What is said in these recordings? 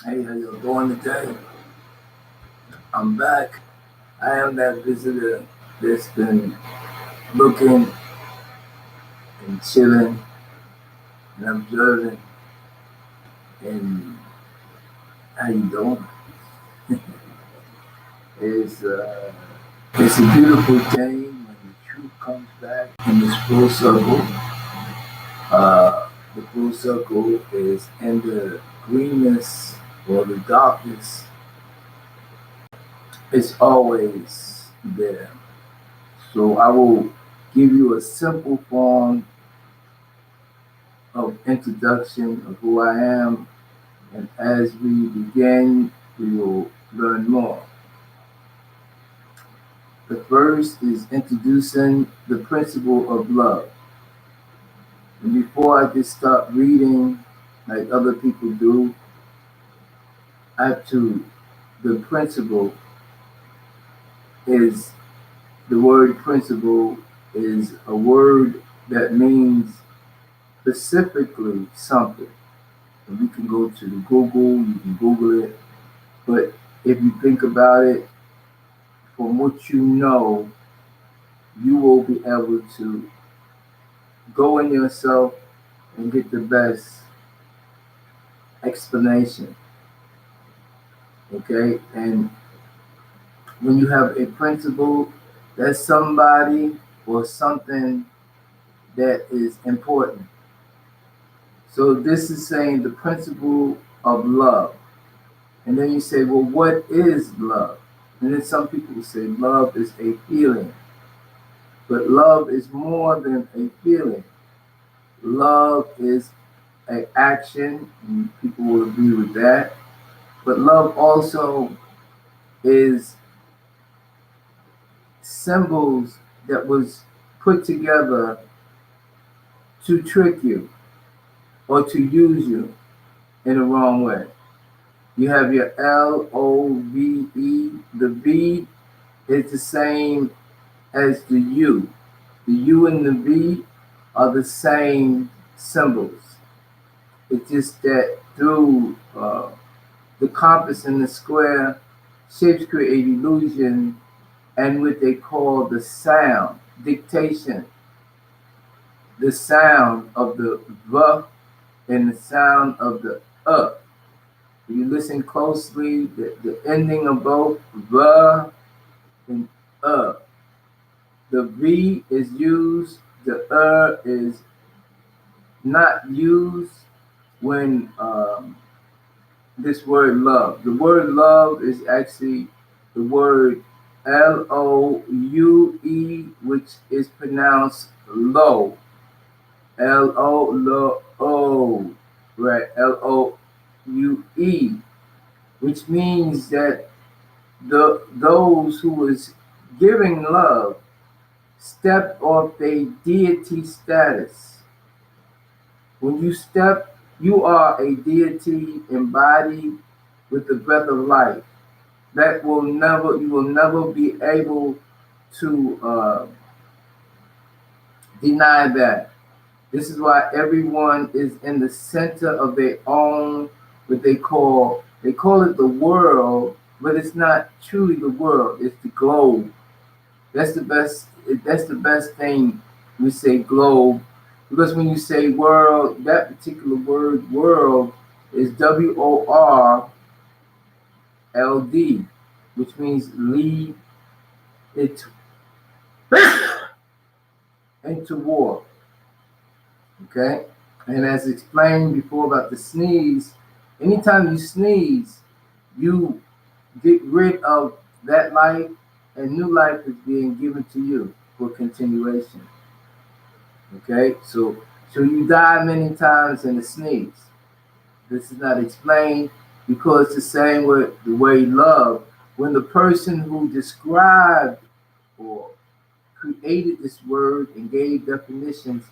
Hey, how you doing today? I'm back. I am that visitor that's been looking and chilling and observing. And how you doing? It's uh, it's a beautiful thing when the truth comes back in this full circle. The full circle is in the greenness or the darkness. It's always there. So I will give you a simple form of introduction of who I am, and as we begin, we will learn more. The first is introducing the principle of love. And before I just start reading like other people do, I have to, the principle is, the word principle is a word that means specifically something. And you can go to the Google, you can Google it, but if you think about it, from what you know, you will be able to go in yourself and get the best explanation. Okay? And when you have a principle, that's somebody or something that is important. So this is saying the principle of love. And then you say, well, what is love? And then some people will say love is a feeling. But love is more than a feeling. Love is an action, and people will agree with that. But love also is symbols that was put together to trick you or to use you in the wrong way. You have your LOVE. The V is the same as the U. The U and the V are the same symbols. It's just that through the compass and the square, shapes create illusion and what they call the sound, dictation, the sound of the V and the sound of the If you listen closely, the ending of both V and uh. The V is used, the is not used when this word love. The word love is actually the word LOUE, which is pronounced low. LO, right? LOUE, which means that those who was giving love stepped off their deity status. When you step, you are a deity embodied with the breath of life. That will never, you will never be able to deny that. This is why everyone is in the center of their own, what they call it the world, but it's not truly the world, it's the globe. That's the best, that's the best thing we say globe, because when you say world, that particular word world is WORLD, which means lead it into war. Okay? And as explained before about the sneeze, anytime you sneeze, you get rid of that life and new life is being given to you for continuation. Okay? So you die many times in a sneeze. This is not explained because the same with the way love, when the person who described or created this word and gave definitions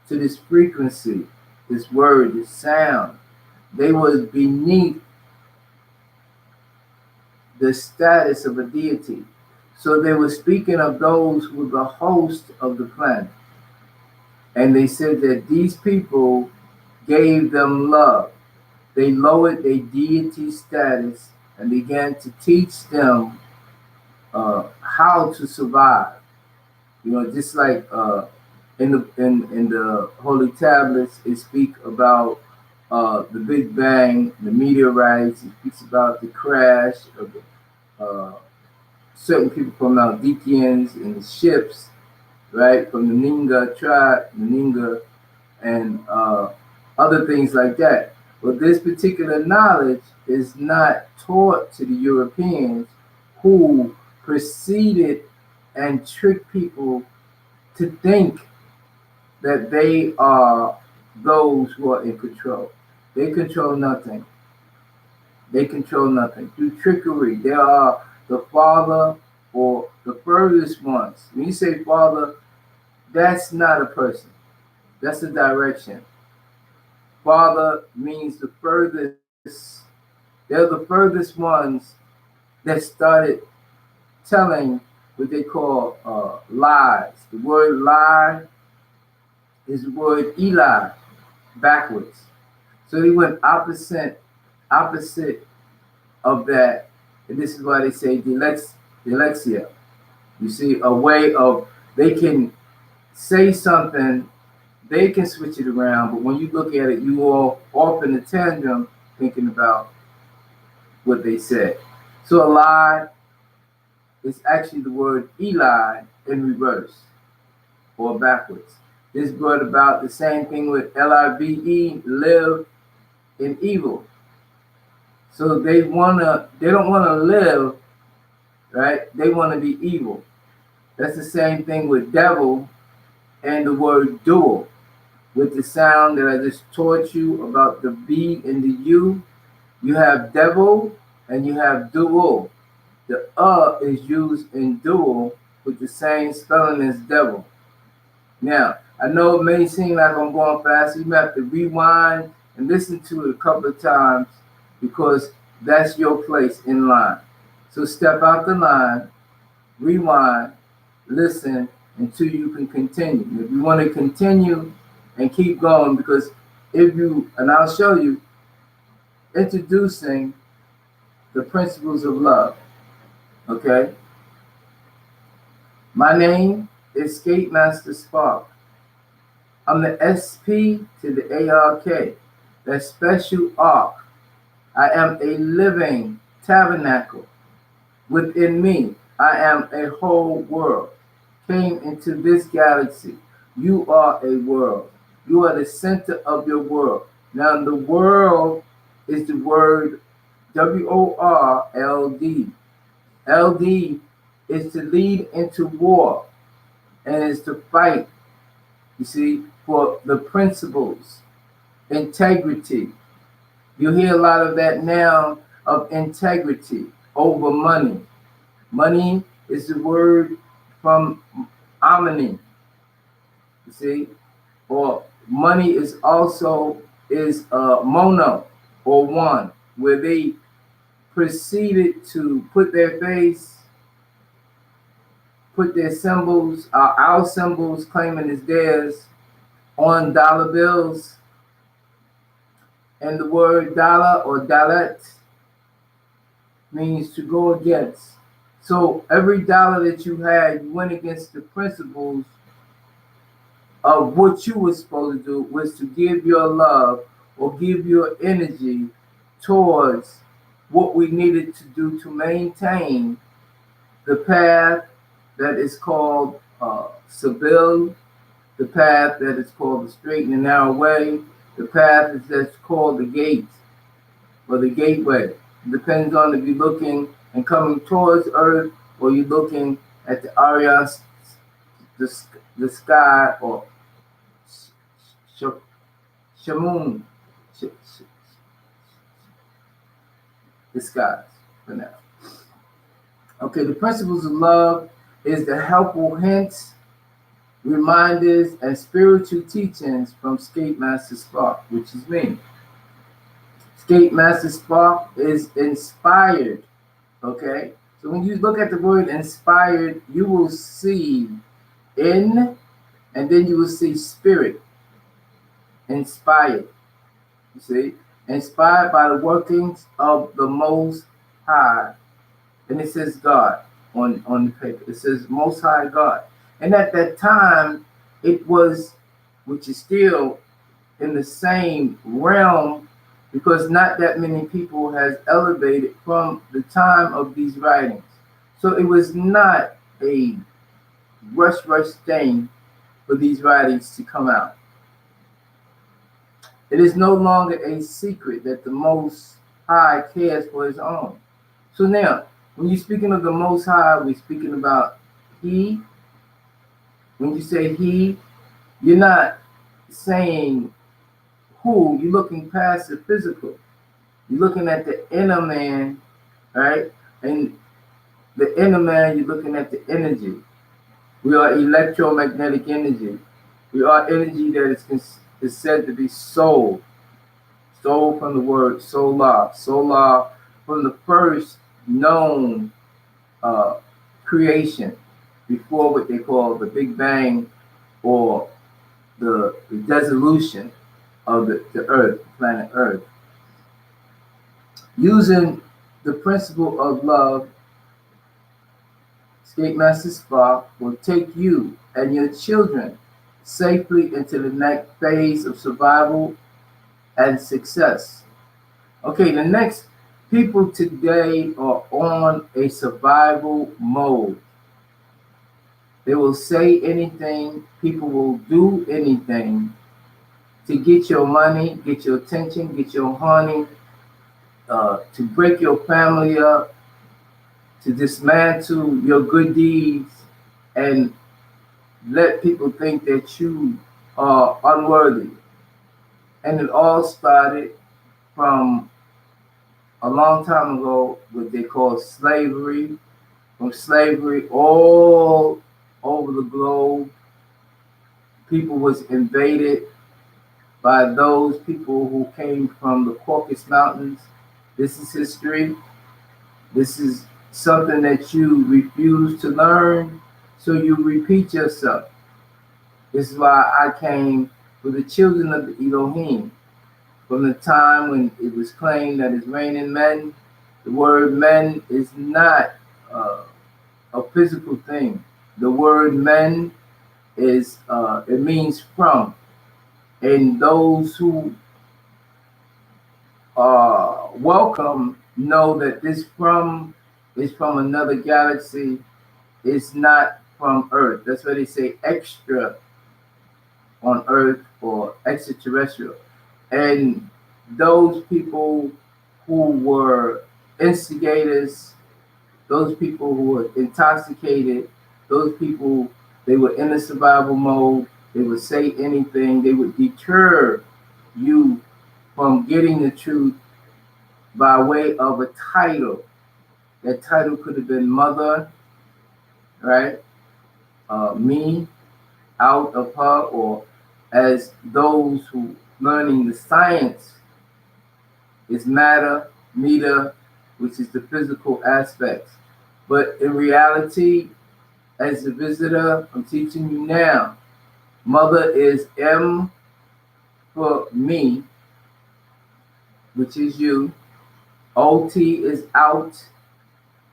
to this frequency, this word, this sound, they was beneath the status of a deity. So they were speaking of those who were the host of the planet. And they said that these people gave them love. they lowered their deity status and began to teach them how to survive. You know, just like in the holy tablets, it speak about the Big Bang, the meteorites. It speaks about the crash of certain people from Maldikians and the ships, right, from the Ninga tribe, the Ninga, and other things like that. But this particular knowledge is not taught to the Europeans, who proceeded and tricked people to think that they are those who are in control. They control nothing. They control nothing. Through trickery, they are the father or the furthest ones. When you say father, that's not a person. That's a direction. Father means the furthest. They're the furthest ones that started telling what they call lies. The word lie is the word Eli, backwards. So they went opposite of that, and this is why they say dyslexia. You see, a way of, they can say something, they can switch it around, but when you look at it, you all off in a tandem thinking about what they said. So a lie is actually the word Eli in reverse or backwards. This brought about the same thing with LIVE, live in evil. So they don't wanna live, right? They want to be evil. That's the same thing with devil and the word dual. With the sound that I just taught you about the B and the U, you have devil and you have dual. The is used in dual with the same spelling as devil. Now, I know it may seem like I'm going fast. You have to rewind and listen to it a couple of times, because that's your place in line. So step out the line, rewind, listen until you can continue. If you want to continue and keep going, because and I'll show you, introducing the principles of love. Okay? My name is Skate Master Spark. I'm the SP to the ARK, that special ark. I am a living tabernacle. Within me, I am a whole world. Came into this galaxy. You are a world. You are the center of your world. Now, the world is the word WORLD. LD is to lead into war, and is to fight, you see, for the principles, integrity. You hear a lot of that now, of integrity over money. Money is the word from omni, you see, or money is also mono, or one, where they proceeded to put their face, put their symbols, our symbols claiming it's theirs, on dollar bills. And the word dollar or dalet means to go against. So every dollar that you had, you went against the principles of what you were supposed to do, was to give your love or give your energy towards what we needed to do to maintain the path that is called Seville, the path that is called the straight and narrow way, the path that's called the gate or the gateway. It depends on if you're looking and coming towards Earth, or you're looking at the Arian, the sky, or Shamoon, the skies for now. Okay, the principles of love is the helpful hints, reminders, and spiritual teachings from Skate Master Spark, which is me. Skate Master Spark is inspired. Okay, so when you look at the word inspired, you will see in, and then you will see spirit. Inspired. You see, inspired by the workings of the Most High. And it says God on the paper. It says Most High God. And at that time, it was, which is still in the same realm, because not that many people has elevated from the time of these writings. So it was not a rush thing for these writings to come out. It is no longer a secret that the Most High cares for his own. So now, when you're speaking of the Most High, we're speaking about He. When you say He, you're not saying who, you're looking past the physical. You're looking at the inner man, right? And the inner man, you're looking at the energy. We are electromagnetic energy. We are energy that is said to be soul. Soul from the word solar. Solar from the first known creation, before what they call the Big Bang, or the dissolution of the Earth, planet Earth. Using the principle of love, Escape Master Spark will take you and your children safely into the next phase of survival and success. Okay, the next people today are on a survival mode. They will say anything, people will do anything to get your money, get your attention, get your honey, to break your family up, to dismantle your good deeds, and let people think that you are unworthy. And it all started from a long time ago, what they call slavery. From slavery all over the globe, people was invaded by those people who came from the Caucasus Mountains. This is history. This is something that you refuse to learn, so you repeat yourself. This is why I came with the children of the Elohim. From the time when it was claimed that it's raining men, the word men is not a physical thing. The word men is, it means from. And those who are welcome know that this from is from another galaxy. It's not from Earth. That's why they say extra on Earth, or extraterrestrial. And those people who were instigators, those people who were intoxicated, those people, they were in a survival mode. They would say anything. They would deter you from getting the truth by way of a title. That title could have been mother, right? Me, out of her, or as those who learning the science is matter, meter, which is the physical aspects. But in reality, as a visitor, I'm teaching you now. Mother is M for me, which is you. OT is out,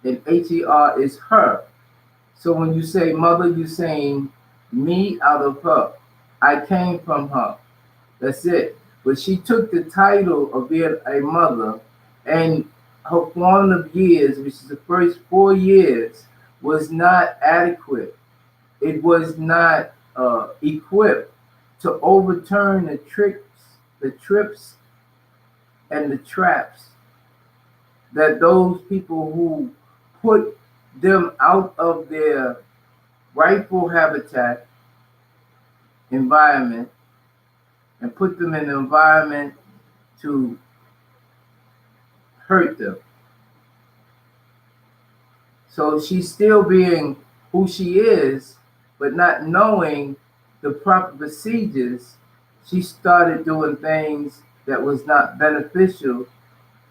and HER is her. So when you say mother, you're saying me out of her. I came from her. That's it. But she took the title of being a mother, and her formative years, which is the first 4 years, was not adequate. It was not equipped to overturn the trips, and the traps that those people who put them out of their rightful habitat environment and put them in an environment to hurt them. So she's still being who she is, but not knowing the proper procedures. She started doing things that was not beneficial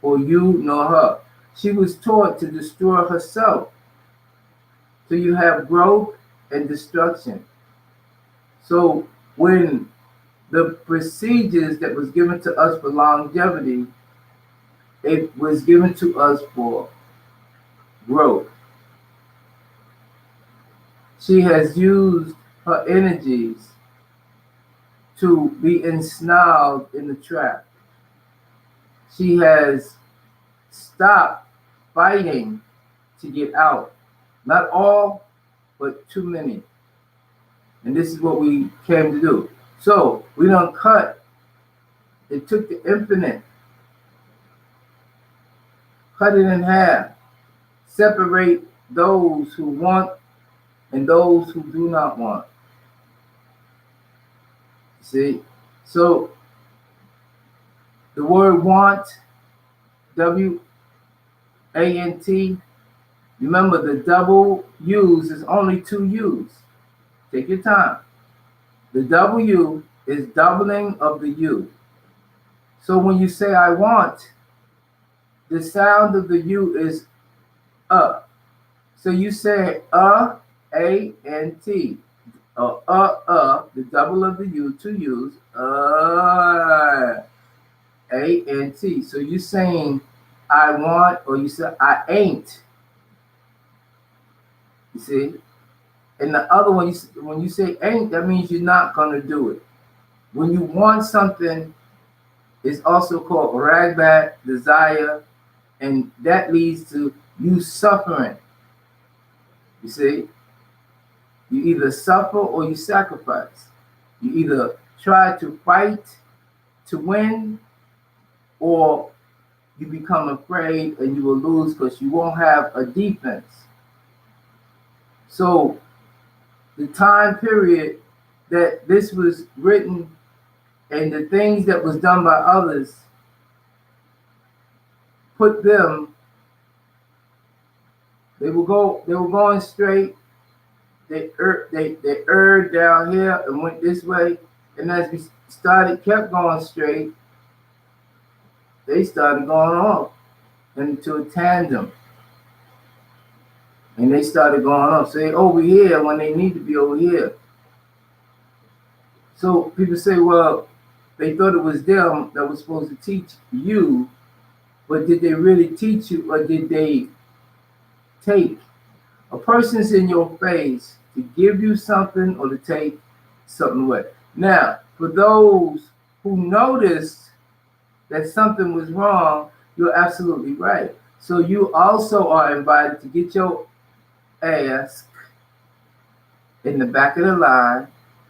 for you nor her. She was taught to destroy herself. So you have growth and destruction. So when the procedures that was given to us for longevity, it was given to us for growth. She has used her energies to be ensnared in the trap. She has stopped fighting to get out. Not all, but too many. And this is what we came to do. So we don't cut. It took the infinite, cut it in half, separate those who want and those who do not want. See? So the word want, W-A-N-T, remember the double U's is only two U's. Take your time. The W is doubling of the U. So when you say I want, the sound of the U is So you say A-N-T. The double of the U, two U's, A-N-T. So you're saying I want, or you say I ain't. You see? And the other one, when you say ain't, that means you're not going to do it. When you want something, it's also called ragback, desire, and that leads to you suffering. You see? You either suffer or you sacrifice. You either try to fight to win, or you become afraid and you will lose because you won't have a defense. So the time period that this was written and the things that was done by others put them, they were going straight. They erred down here and went this way. And as we kept going straight, they started going off into a tandem. And they started going off, say over here when they need to be over here. So people say, well, they thought it was them that was supposed to teach you, but did they really teach you, or did they take? A person's in your face to give you something or to take something away. Now, for those who noticed that something was wrong, you're absolutely right. So you also are invited to get your ass in the back of the line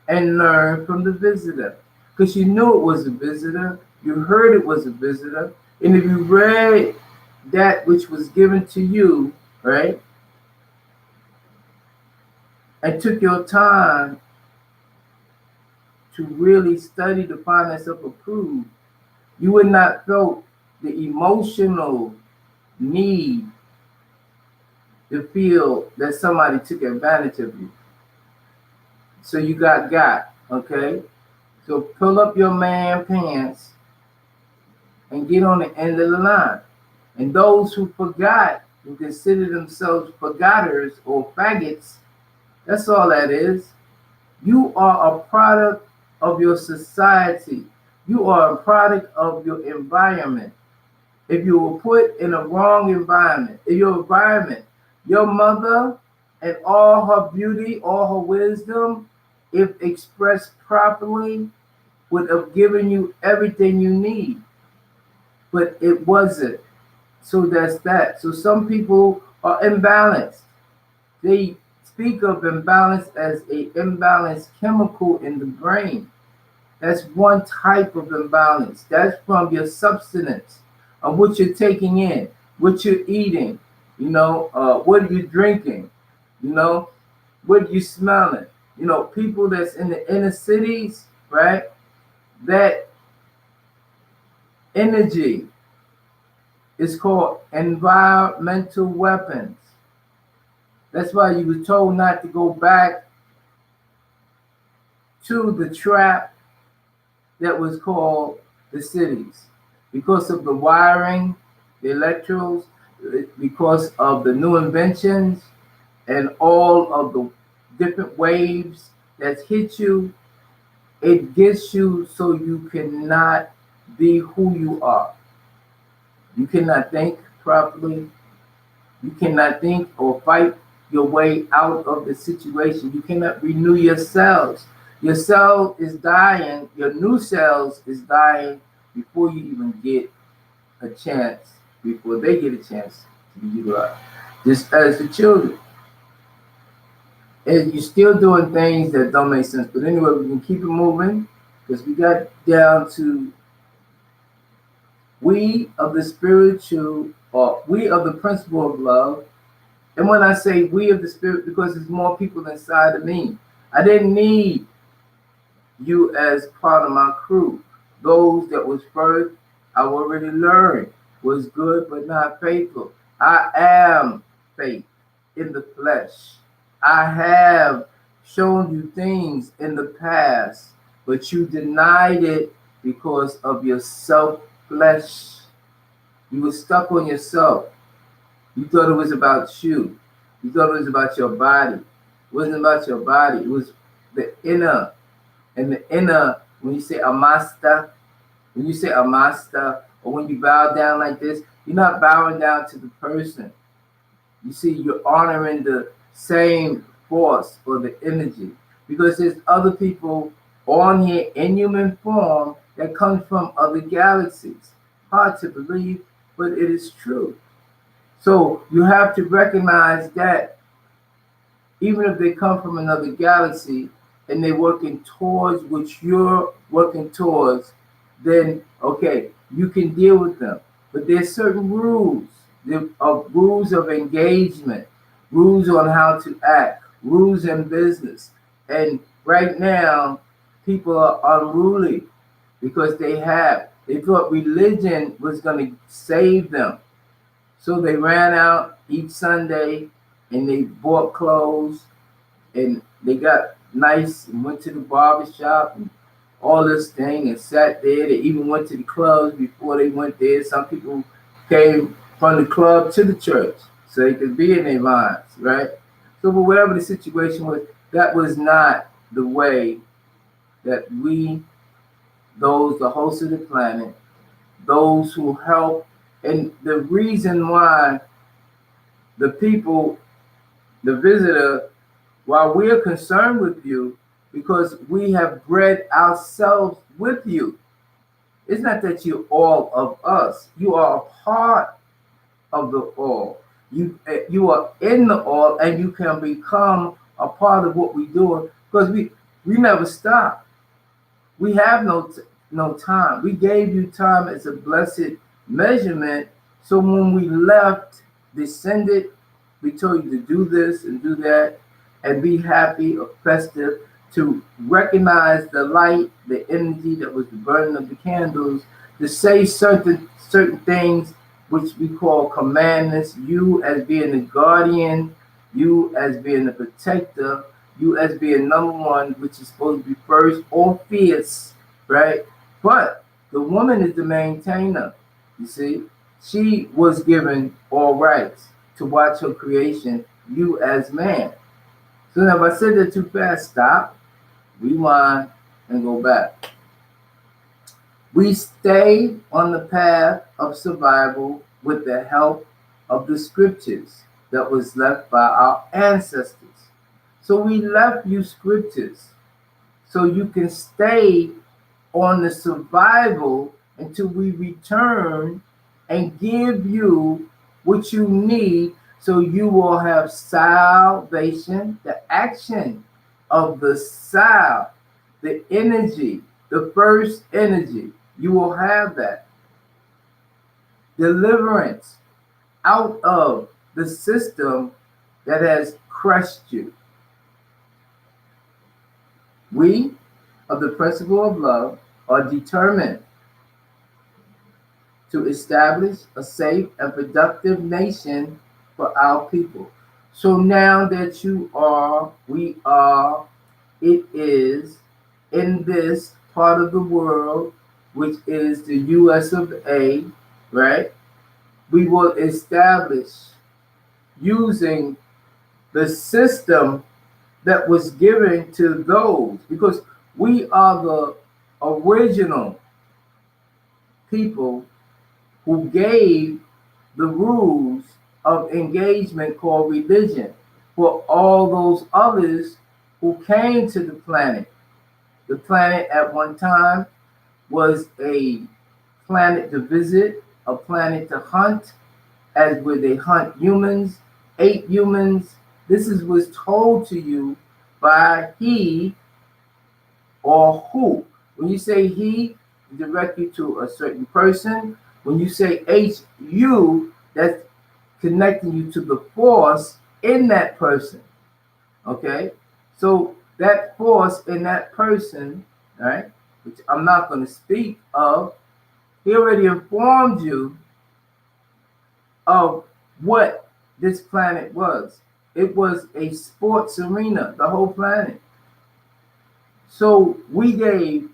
and learn from the visitor. Because you knew it was a visitor, you heard it was a visitor, and if you read that which was given to you, right, and took your time to really study to find yourself approved, you would not feel the emotional need to feel that somebody took advantage of you. So you got, okay? So pull up your man pants and get on the end of the line. And those who forgot, who consider themselves forgotters or faggots, that's all that is. You are a product of your society. You are a product of your environment. If you were put in a wrong environment, your mother and all her beauty, all her wisdom, if expressed properly, would have given you everything you need. But it wasn't. So that's that. So some people are imbalanced. They speak of imbalance as an imbalanced chemical in the brain. That's one type of imbalance. That's from your substance of what you're taking in, what you're eating, what are you drinking, what are you smelling. People that's in the inner cities, right? That energy is called environmental weapons. That's why you were told not to go back to the trap that was called the cities, because of the wiring, the electrodes, because of the new inventions and all of the different waves that hit you. It gets you so you cannot be who you are. You cannot think properly. You cannot think or fight your way out of the situation. You cannot renew your cells. Your cell is dying. Your new cells is dying before you even get a chance, before they get a chance to be utilized. Just as the children. And you're still doing things that don't make sense. But anyway, we can keep it moving because we got down to we of the spiritual, or we of the principle of love. And when I say we of the spirit, because there's more people inside of me. I didn't need you as part of my crew. Those that was first, I already learned was good but not faithful. I am faith in the flesh. I have shown you things in the past, but you denied it because of your self-flesh. You were stuck on yourself. You thought it was about you. You thought it was about your body. It wasn't about your body. It was the inner. And the inner, when you say amasta, or when you bow down like this, you're not bowing down to the person. You see, you're honoring the same force or the energy. Because there's other people on here in human form that come from other galaxies. Hard to believe, but it is true. So you have to recognize that even if they come from another galaxy and they're working towards what you're working towards, then okay, you can deal with them. But there's certain rules. There are rules of engagement, rules on how to act, rules in business. And right now, people are unruly because they thought religion was going to save them. So they ran out each Sunday and they bought clothes and they got nice and went to the barber shop and all this thing and sat there. They even went to the clubs before they went there. Some people came from the club to the church so they could be in their lines, right? So, but whatever the situation was, that was not the way that we, those, the hosts of the planet, those who help. And the reason why the people, the visitor, while we're concerned with you, because we have bred ourselves with you. It's not that you're all of us. You are a part of the all. You are in the all, and you can become a part of what we do because we never stop. We have no time. We gave you time as a blessed measurement. So when we left, descended, we told you to do this and do that and be happy or festive, to recognize the light, the energy that was the burning of the candles, to say certain things which we call commandments, you as being the guardian, you as being the protector, you as being number one, which is supposed to be first or fierce, right? But the woman is the maintainer, you see. She was given all rights to watch her creation, you as man. So now if I said that too fast, stop, rewind, and go back. We stay on the path of survival with the help of the scriptures that was left by our ancestors. So we left you scriptures so you can stay on the survival until we return and give you what you need so you will have salvation, the action of the soul, the energy, the first energy. You will have that. Deliverance out of the system that has crushed you. We, of the principle of love, are determined to establish a safe and productive nation for our people. So now that we are, it is in this part of the world, which is the US of A, right? We will establish using the system that was given to those, because We are the original people who gave the rules of engagement called religion for all those others who came to the planet. The planet at one time was a planet to visit, a planet to hunt, as where they hunt humans, ate humans. This is what's told to you by he or who. When you say he, direct you to a certain person. When you say HU, that's connecting you to the force in that person. Okay? So that force in that person, right, which I'm not going to speak of, he already informed you of what this planet was. It was a sports arena, the whole planet. So we gave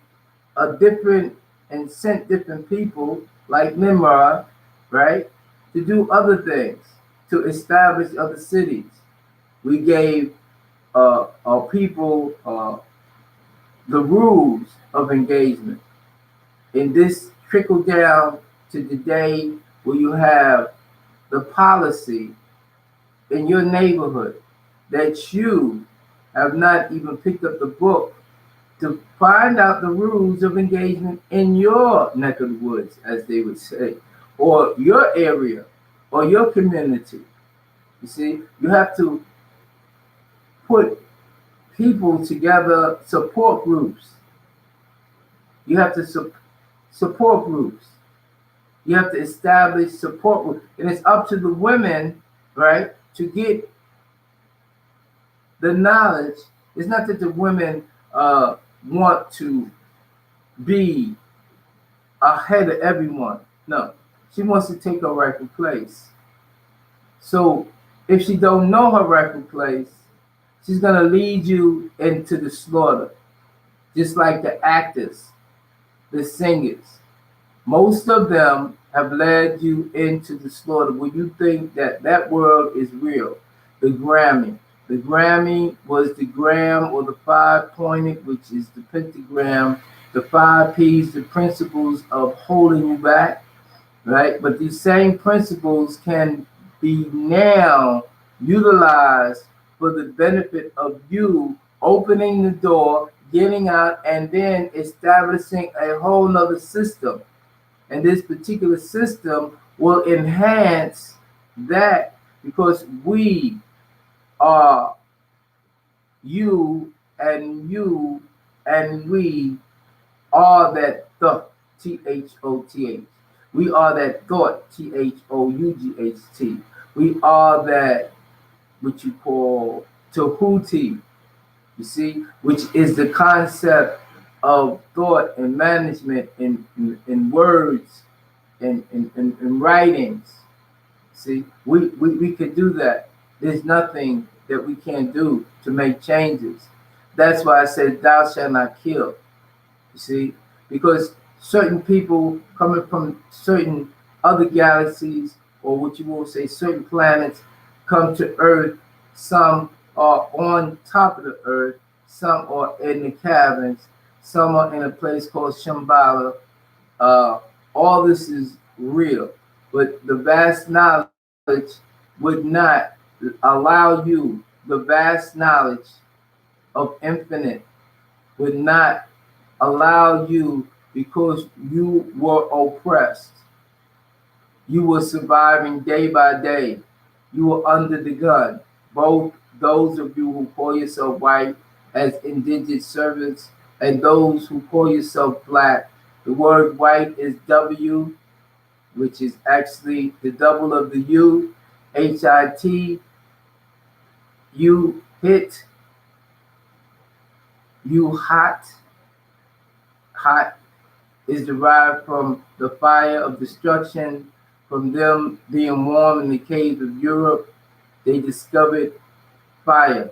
a different and sent different people like Nimrod, right, to do other things, to establish other cities. We gave our people the rules of engagement. And this trickled down to the day where you have the policy in your neighborhood that you have not even picked up the book to find out the rules of engagement in your neck of the woods, as they would say, or your area, or your community. You see, you have to put people together, support groups. You have to support groups. You have to establish support groups. And it's up to the women, right, to get the knowledge. It's not that the women want to be ahead of everyone. No, she wants to take her rightful place. So if she don't know her rightful place, she's gonna lead you into the slaughter, just like the actors, the singers. Most of them have led you into the slaughter when you think that that world is real. The Grammy. The Grammy was the gram or the 5-pointed, which is the pentagram, the 5 P's, the principles of holding you back, right? But these same principles can be now utilized for the benefit of you opening the door, getting out, and then establishing a whole nother system. And this particular system will enhance that because we are you and we are that thought, THOTH. We are that thought, THOUGHT. We are that what you call Tahuti, you see, which is the concept of thought and management in words and in writings. See, we could do that. There's nothing that we can't do to make changes. That's why I said, thou shalt not kill. You see, because certain people coming from certain other galaxies, or what you will say, certain planets, come to Earth. Some are on top of the Earth, some are in the caverns, some are in a place called Shambhala. All this is real, but the vast knowledge would not allow you, the vast knowledge of infinite would not allow you, because you were oppressed. You were surviving day by day. You were under the gun. Both those of you who call yourself white as indigent servants and those who call yourself black. The word white is W, which is actually the double of the U, HIT, you hit, you hot. Hot is derived from the fire of destruction, from them being warm in the caves of Europe. They discovered fire,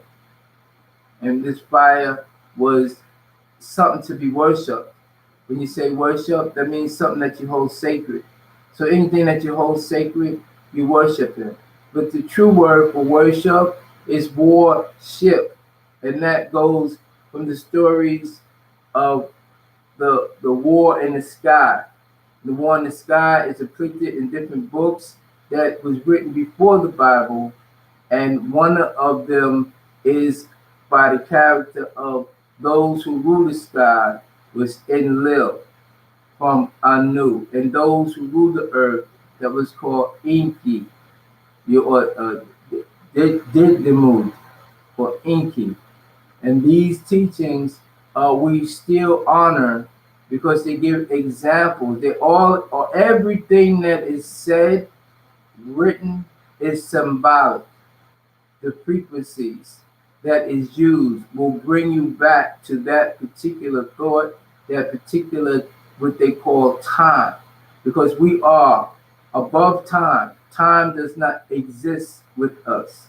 and this fire was something to be worshipped. When you say worship, that means something that you hold sacred. So anything that you hold sacred, you worship it. But the true word for worship is worship, and that goes from the stories of the war in the sky. The war in the sky is depicted in different books that was written before the Bible, and one of them is by the character of those who rule the sky was Enlil from Anu, and those who rule the earth that was called Enki, did the move for Enki. And these teachings we still honor because they give examples. They all, or everything that is said, written, is symbolic. The frequencies that is used will bring you back to that particular thought, that particular, what they call time, because we are above time. Time does not exist with us.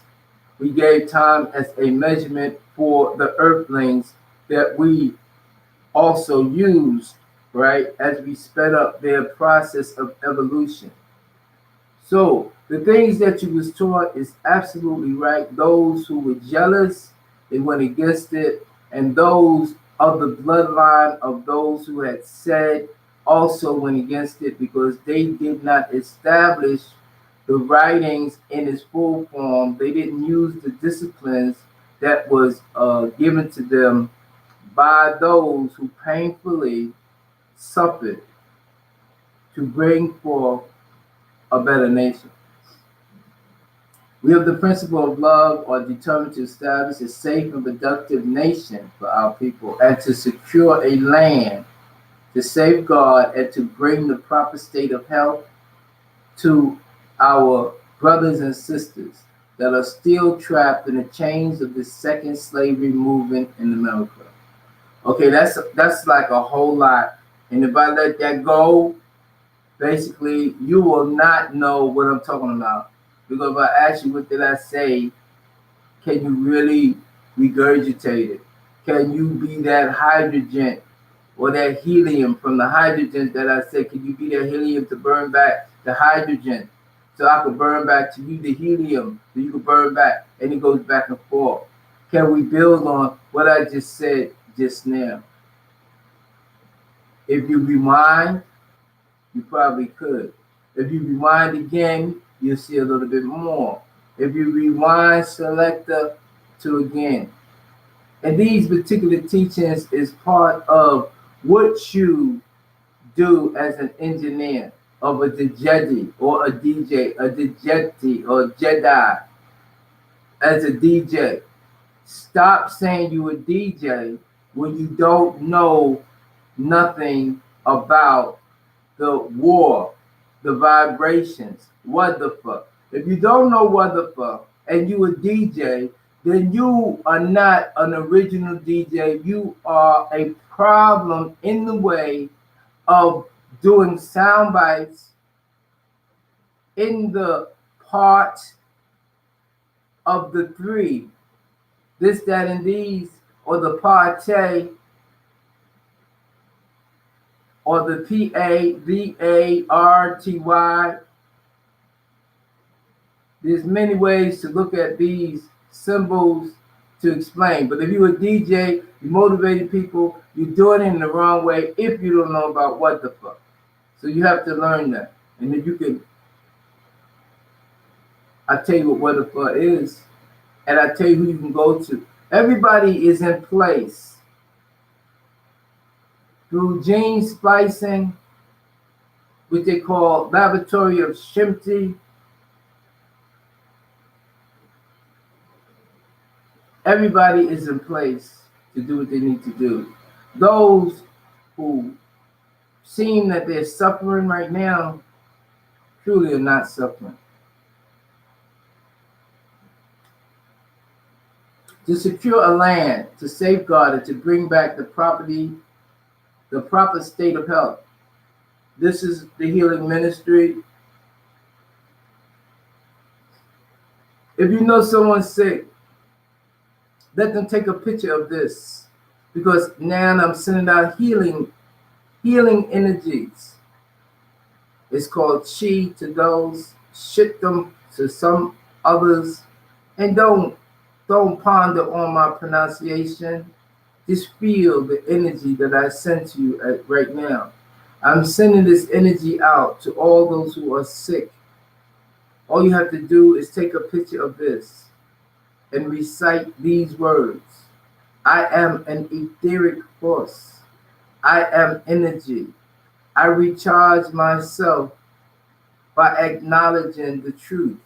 We gave time as a measurement for the earthlings that we also used, right, as we sped up their process of evolution. So the things that you was taught is absolutely right. Those who were jealous, they went against it, and those of the bloodline of those who had said also went against it because they did not establish the writings in its full form. They didn't use the disciplines that was given to them by those who painfully suffered to bring forth a better nation. We have the principle of love are determined to establish a safe and productive nation for our people and to secure a land to safeguard and to bring the proper state of health to our brothers and sisters that are still trapped in the chains of the second slavery movement in America. Okay, that's like a whole lot. And if I let that go, basically you will not know what I'm talking about. Because if I ask you what did I say, can you really regurgitate it? Can you be that hydrogen or that helium from the hydrogen that I said? Can you be that helium to burn back the hydrogen? So I could burn back to you the helium, so you could burn back, and it goes back and forth. Can we build on what I just said just now? If you rewind, you probably could. If you rewind again, you'll see a little bit more. If you rewind selector to again. And these particular teachings is part of what you do as an engineer of a Jedi or a DJ, a Dejeti or Jedi. As a DJ, stop saying you a DJ when you don't know nothing about the war, the vibrations. What the fuck? If you don't know what the fuck and you a DJ, then you are not an original DJ. You are a problem in the way of doing sound bites in the part of the three, this, that, and these, or the party, or the PAVARTY. There's many ways to look at these symbols to explain. But if you're a DJ, you motivated people, you're doing it in the wrong way if you don't know about what the fuck. So you have to learn that. And then you can, I tell you what the fuck is, and I tell you who you can go to. Everybody is in place. Through gene splicing, which they call laboratory of Shimti, everybody is in place to do what they need to do. Those who seem that they're suffering right now truly are not suffering. To secure a land, to safeguard it, to bring back the property, the proper state of health. This is the healing ministry. If you know someone's sick, let them take a picture of this, because now I'm sending out healing energies. It's called chi to those, shit them to some others, and don't ponder on my pronunciation. Just feel the energy that I sent to you right now. I'm sending this energy out to all those who are sick. All you have to do is take a picture of this and recite these words. I am an etheric force. I am energy. I recharge myself by acknowledging the truth.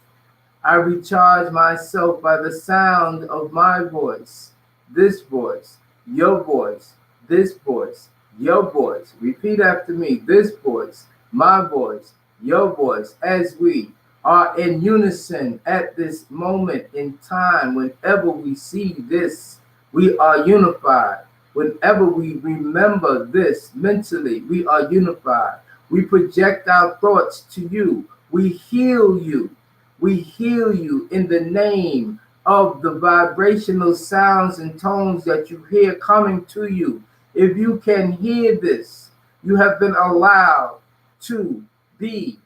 I recharge myself by the sound of my voice, this voice, your voice, this voice, your voice. Repeat after me, this voice, my voice, your voice, as we are in unison at this moment in time. Whenever we see this, we are unified. Whenever we remember this mentally, we are unified. We project our thoughts to you. We heal you. We heal you in the name of the vibrational sounds and tones that you hear coming to you. If you can hear this, you have been allowed to be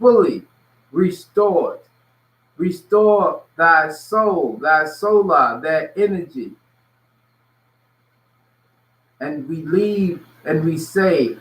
fully restored. Restore thy soul, thy solar, that energy. And we leave and we say,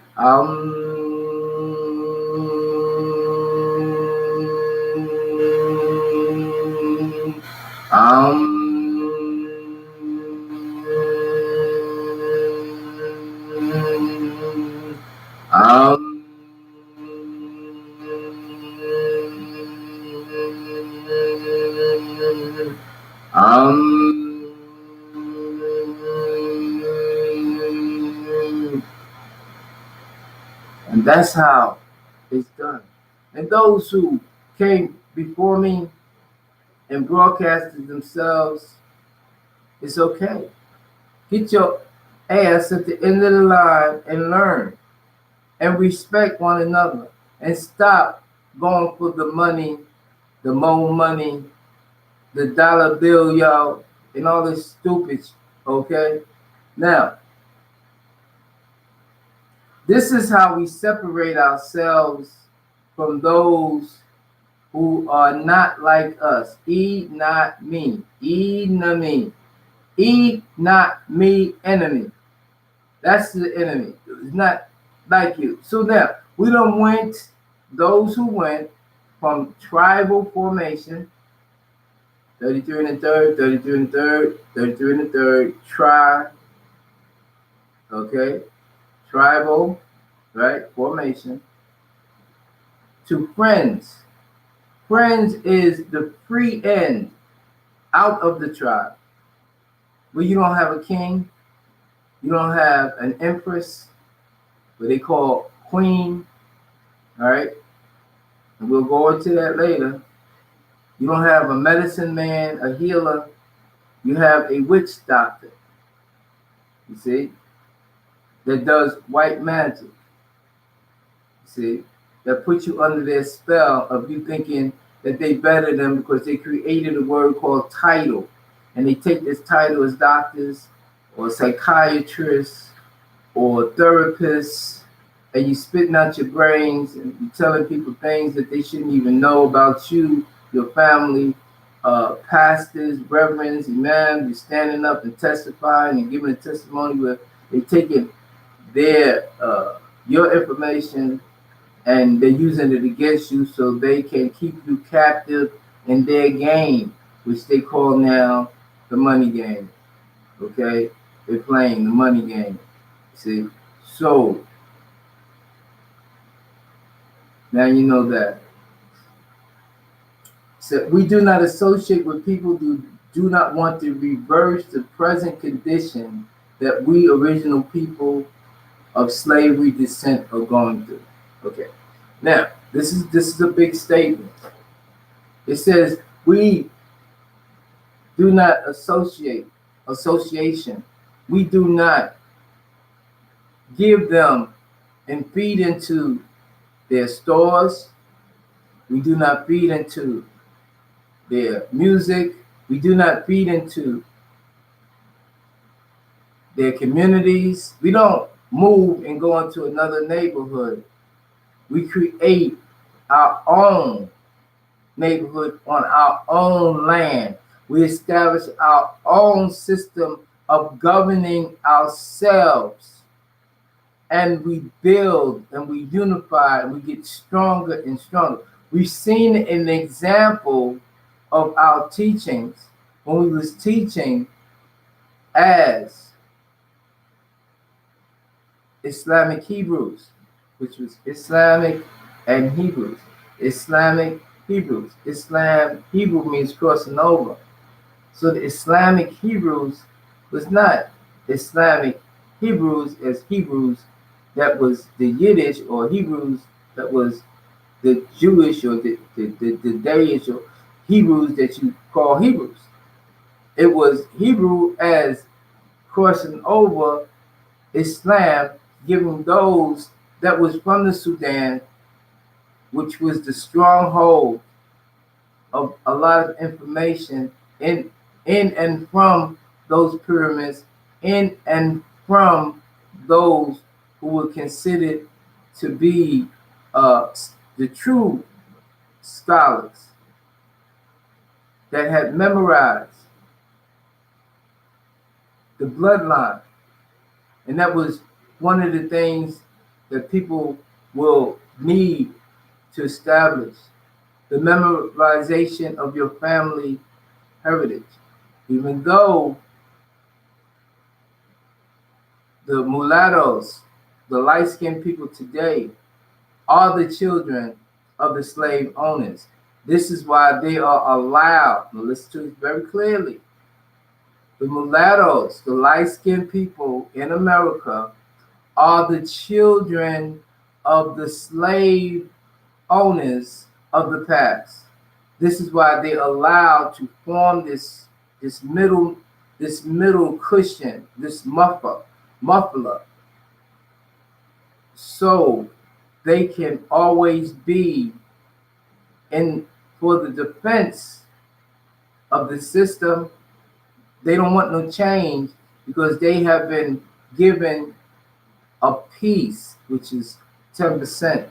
and that's how it's done. And those who came before me and broadcasted themselves, it's okay. Get your ass at the end of the line and learn and respect one another and stop going for the money, the more money, the dollar bill, y'all, and all this stupid, okay? Now, this is how we separate ourselves from those who are not like us. Not me. Enemy. Not me, enemy. That's the enemy. It's not like you. So now, we done went, those who went from tribal formation, 33 and a third, 33 and a third, 33 and a third, okay, tribal, right, formation, to friends. Friends is the free end out of the tribe, where you don't have a king, you don't have an empress, what they call queen, all right, and we'll go into that later. You don't have a medicine man, a healer, you have a witch doctor, you see, that does white magic, you see, that puts you under their spell of you thinking that they better than because they created a word called title, and they take this title as doctors or psychiatrists or therapists, and you spitting out your brains and you telling people things that they shouldn't even know about you, your family, pastors, reverends, imams. You're standing up and testifying and giving a testimony where they're taking their your information and they're using it against you so they can keep you captive in their game, which they call now the money game. Okay, they're playing the money game. See, so now you know that. So we do not associate with people who do not want to reverse the present condition that we original people of slavery descent are going through. Okay. Now, this is a big statement. It says we do not association. We do not give them and feed into their stores. We do not feed into their music. We do not feed into their communities. We don't move and go into another neighborhood. We create our own neighborhood on our own land. We establish our own system of governing ourselves, and we build and we unify and we get stronger and stronger. We've seen an example of our teachings when we was teaching as Islamic Hebrews, which was Islamic and Hebrews. Islamic Hebrews. Islam, Hebrew means crossing over. So the Islamic Hebrews was not Islamic Hebrews as Hebrews that was the Yiddish, or Hebrews that was the Jewish or the Dayish, or Hebrews that you call Hebrews. It was Hebrew as crossing over Islam, giving those that was from the Sudan, which was the stronghold of a lot of information in and from those pyramids, in and from those who were considered to be the true scholars that had memorized the bloodline. And that was one of the things that people will need to establish, the memorization of your family heritage. Even though the mulattoes, the light-skinned people today, are the children of the slave owners. This is why they are allowed, now listen to it very clearly, the mulattoes, the light-skinned people in America, are the children of the slave owners of the past. This is why they allowed to form this middle cushion, this muffler, so they can always be in for the defense of the system. They don't want no change because they have been given a piece, which is 10%.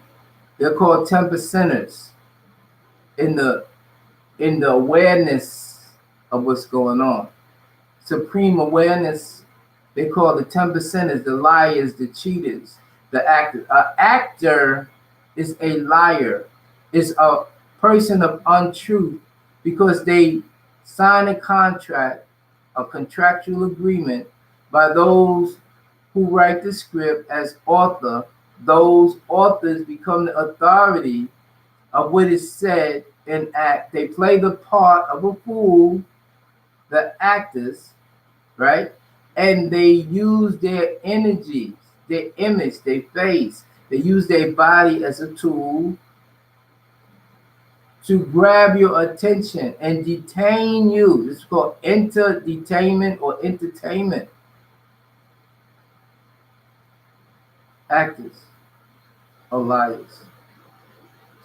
They're called 10%ers in the awareness of what's going on. Supreme awareness, they call the 10%ers, the liars, the cheaters, the actors. An actor is a liar, is a person of untruth, because they sign a contract, a contractual agreement by those who write the script as author. Those authors become the authority of what is said and act. They play the part of a fool, the actors, right? And they use their energies, their image, their face. They use their body as a tool to grab your attention and detain you. It's called entertainment or entertainment. Actors are liars.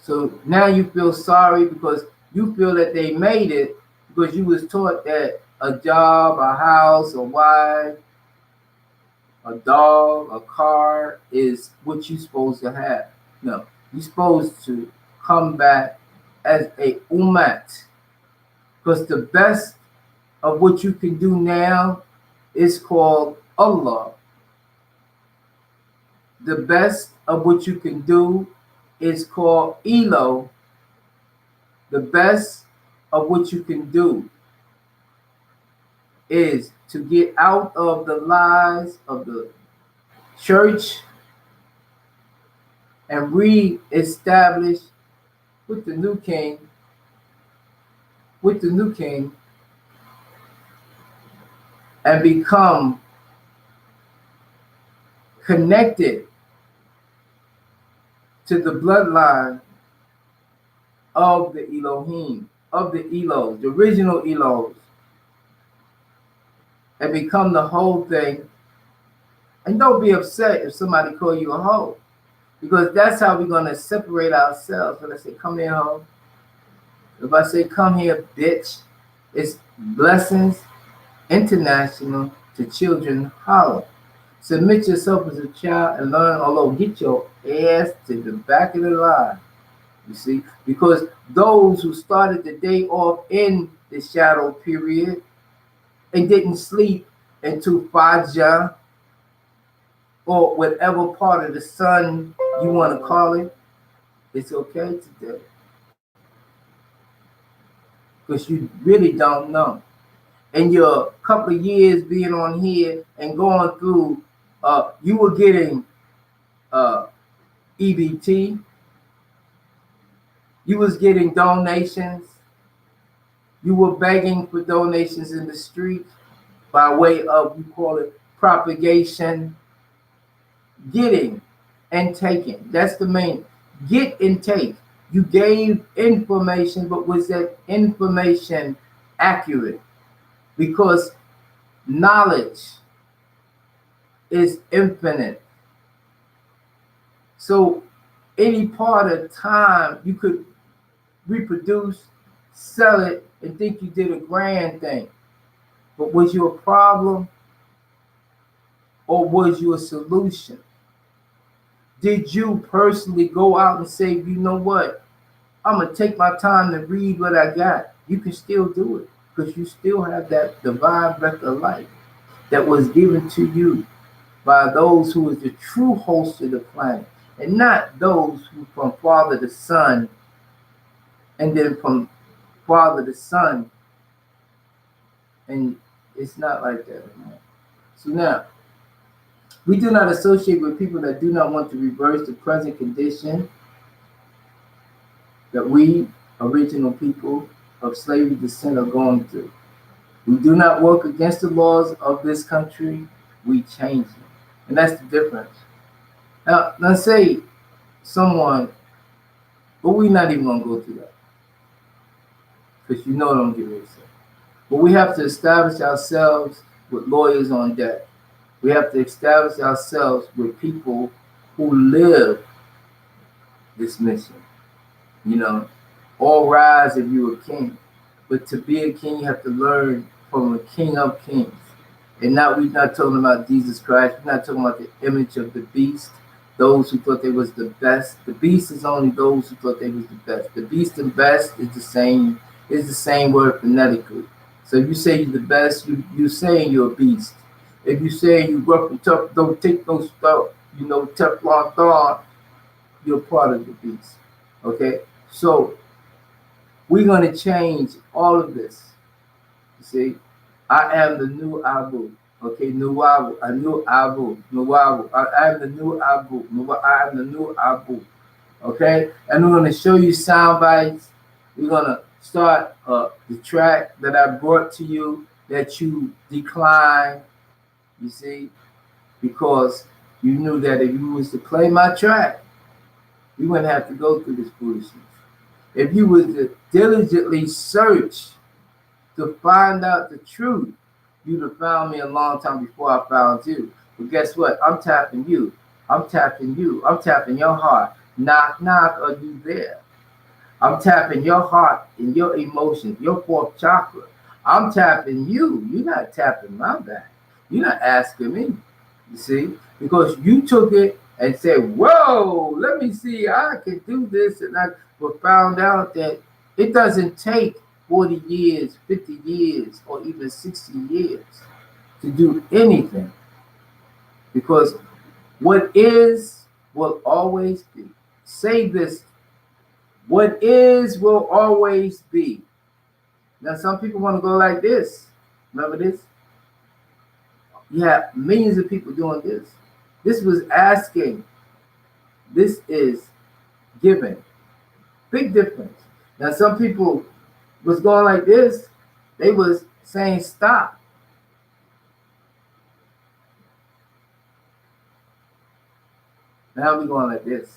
So now you feel sorry because you feel that they made it because you was taught that a job, a house, a wife, a dog, a car is what you're supposed to have. No, you're supposed to come back as a umat, because the best of what you can do now is called Allah. The best of what you can do is called Elo. The best of what you can do is to get out of the lies of the church and re-establish with the new king, and become connected to the bloodline of the Elohim, of the Elos, the original Elos, and become the whole thing. And don't be upset if somebody call you a hoe, because that's how we're going to separate ourselves. When I say, come here, hoe. If I say, come here, bitch, it's blessings international to children hollow. Submit yourself as a child and learn, although get your ass to the back of the line. You see, because those who started the day off in the shadow period and didn't sleep into Faja, or whatever part of the sun you want to call it, it's okay today. Because you really don't know. In your couple of years being on here and going through, you were getting EBT, you was getting donations, you were begging for donations in the street by way of, you call it propagation, getting and taking. That's the main, get and take. You gave information, but was that information accurate? Because knowledge is infinite. So any part of time you could reproduce, sell it, and think you did a grand thing. But was you a problem or was you a solution? Did you personally go out and say, you know what, I'm going to take my time to read what I got? You can still do it because you still have that divine breath of life that was given to you by those who is the true host of the planet, and not those who from father to son, and then from father to son. And it's not like that, man. So now, we do not associate with people that do not want to reverse the present condition that we, original people of slavery descent, are going through. We do not work against the laws of this country, we change them. And that's the difference. Now, let's say someone, but we're not even going to go through that. Because you know what I'm getting ready to say. But we have to establish ourselves with lawyers on deck. We have to establish ourselves with people who live this mission. You know, all rise if you're a king. But to be a king, you have to learn from a king of kings. And now we're not talking about Jesus Christ. We're not talking about the image of the beast, those who thought they was the best. The beast is only those who thought they was the best. The beast and best is the same word phonetically. So if you say you're the best, you're saying you're a beast. If you say you rough and tough, don't take no stuff, you know, Teflon Thon, you're part of the beast. Okay? So we're going to change all of this. You see, I am the new Abu. Okay, new Abu, a new Abu, new Abu. I am the new Abu. I am the new Abu. Okay, and we're going to show you sound bites. We're going to start the track that I brought to you that you declined. You see, because you knew that if you was to play my track, you wouldn't have to go through this foolishness. If you was to diligently search to find out the truth, you'd have found me a long time before I found you. But guess what? I'm tapping you. I'm tapping you. I'm tapping your heart. Knock, knock, are you there? I'm tapping your heart and your emotions, your fourth chakra. I'm tapping you. You're not tapping my back. You're not asking me. You see? Because you took it and said, whoa, let me see, I can do this. And I found out that it doesn't take 40 years, 50 years, or even 60 years to do anything. Because what is will always be. Say this. What is will always be. Now, some people want to go like this. Remember this? You have millions of people doing this. This was asking. This is giving. Big difference. Now, some people was going like this. They was saying stop. Now we're going like this.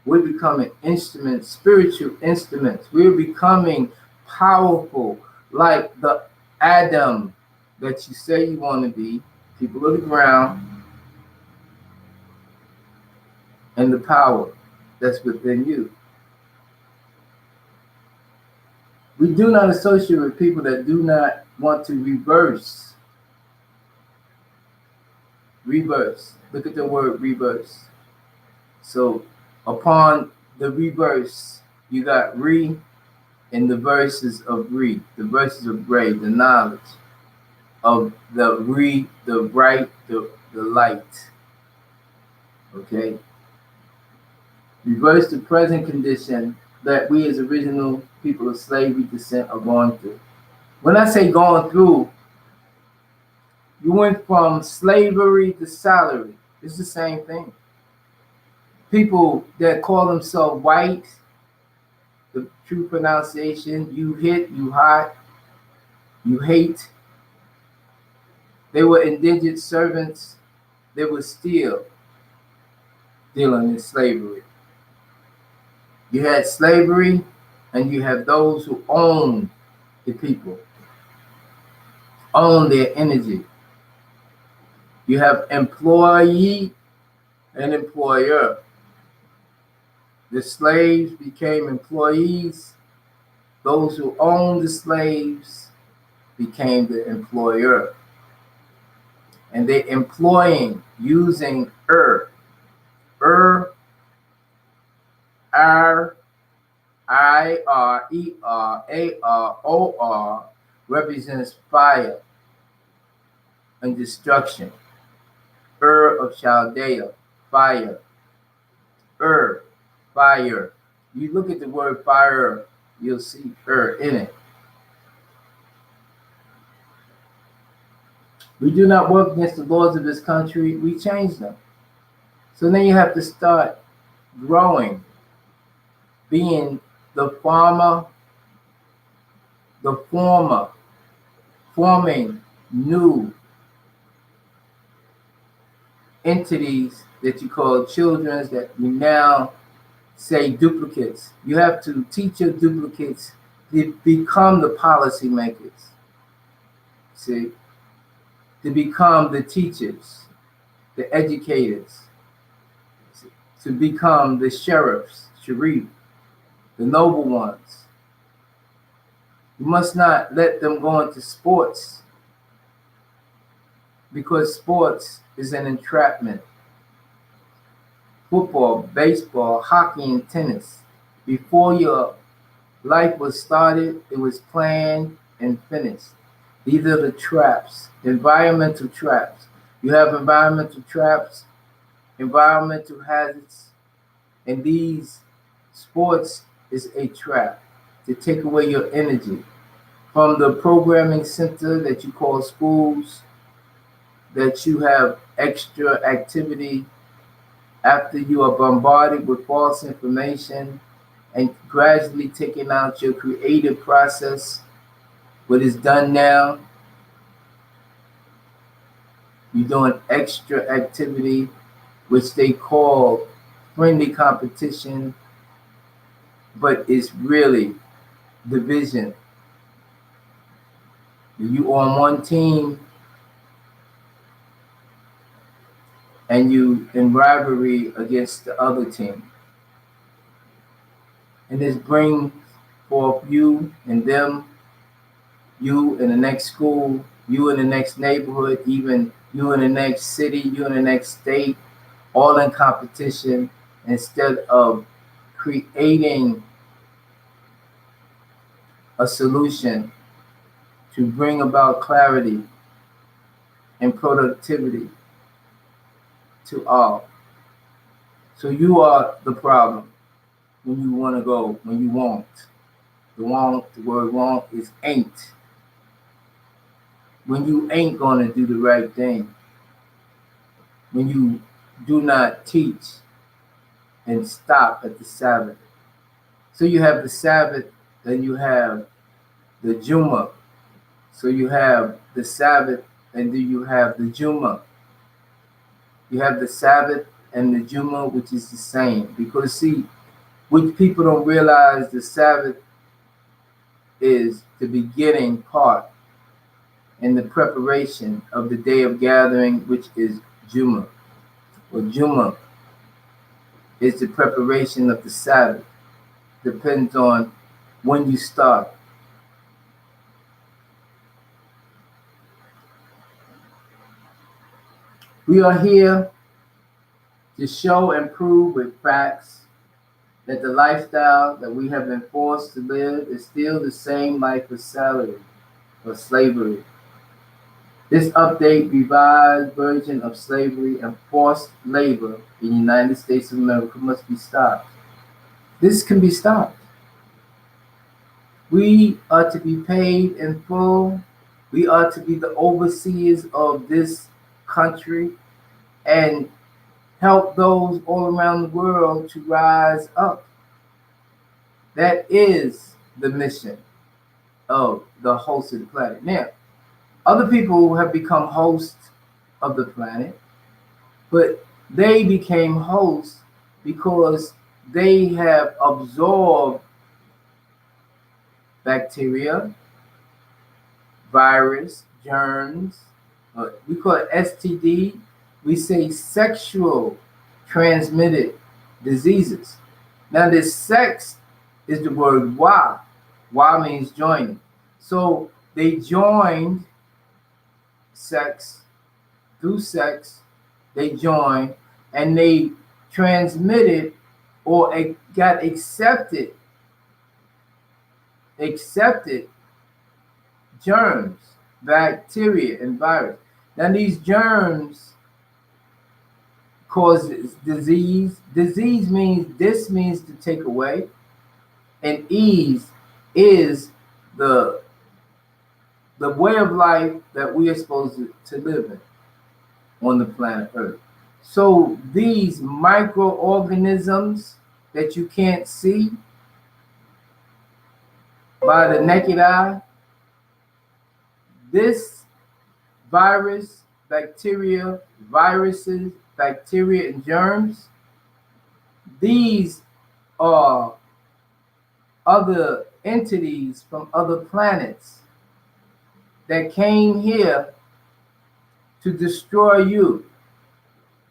We're becoming instruments, spiritual instruments. We're becoming powerful, like the Adam that you say you want to be, people of the ground, and the power that's within you. We do not associate with people that do not want to reverse. Reverse. Look at the word reverse. So upon the reverse, you got re and the verses of re, the verses of gray, the knowledge of the light. Okay? Reverse the present condition that we as original people of slavery descent are going through. When I say going through, you went from slavery to salary. It's the same thing. People that call themselves white, the true pronunciation, you hit, you hot, you hate. They were indigent servants. They were still dealing in slavery. You had slavery, and you have those who own the people, own their energy. You have employee and employer. The slaves became employees. Those who owned the slaves became the employer. And they're employing using R, I, R, E, R, A, R, O, R represents fire and destruction. Of Chaldea, fire. Fire. You look at the word fire, you'll see in it. We do not work against the laws of this country, we change them. So then you have to start growing, being the farmer, the former, forming new entities that you call children, that you now say duplicates. You have to teach your duplicates to become the policymakers. See? To become the teachers, the educators, to become the sheriffs, sharif, the noble ones. You must not let them go into sports, because sports is an entrapment. Football, baseball, hockey, and tennis. Before your life was started, it was planned and finished. These are the traps, environmental traps. You have environmental traps, environmental hazards, and these sports is a trap to take away your energy from the programming center that you call schools, that you have extra activity after you are bombarded with false information and gradually taking out your creative process. What is done now, you're doing extra activity, which they call friendly competition, but it's really division. You on one team and you in rivalry against the other team. And this brings forth you and them, you in the next school, you in the next neighborhood, even you in the next city, you in the next state, all in competition, instead of creating a solution to bring about clarity and productivity to all. So you are the problem when you want to go, when you won't. The word won't is ain't. When you ain't going to do the right thing. When you do not teach and stop at the Sabbath. So you have the Sabbath, then you have the Juma. So you have the Sabbath, and then you have the Juma. You have the Sabbath and the Juma, which is the same. Because see, what people don't realize, the Sabbath is the beginning part in the preparation of the day of gathering, which is Juma. Or Juma is the preparation of the Sabbath. Depends on when you start. We are here to show and prove with facts that the lifestyle that we have been forced to live is still the same life of salary or slavery. This update revised version of slavery and forced labor in the United States of America must be stopped. This can be stopped. We are to be paid in full. We are to be the overseers of this country and help those all around the world to rise up. That is the mission of the host of the planet. Now, other people have become hosts of the planet, but they became hosts because they have absorbed bacteria, virus, germs. We call it STD. We say sexual transmitted diseases. Now, this sex is the word wa. Wa means joining. So they joined sex through sex. They joined and they transmitted or got accepted germs, bacteria, and virus. Now these germs cause disease. Disease means to take away, and ease is the way of life that we are supposed to live in on the planet Earth. So these microorganisms that you can't see by the naked eye, this virus, bacteria, viruses, bacteria, and germs, these are other entities from other planets that came here to destroy you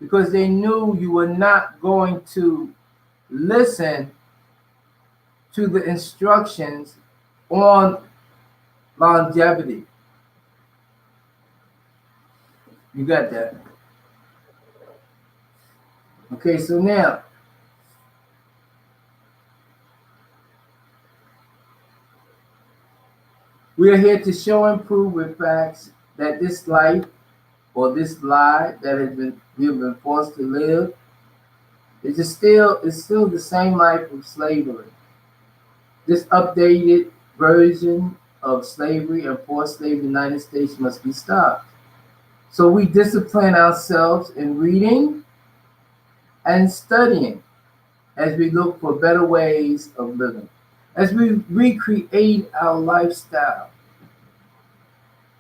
because they knew you were not going to listen to the instructions on longevity. You got that? Okay, so now we are here to show and prove with facts that this life or this lie that we have been forced to live is still the same life of slavery. This updated version of slavery and forced slavery in the United States must be stopped. So we discipline ourselves in reading and studying as we look for better ways of living, as we recreate our lifestyle.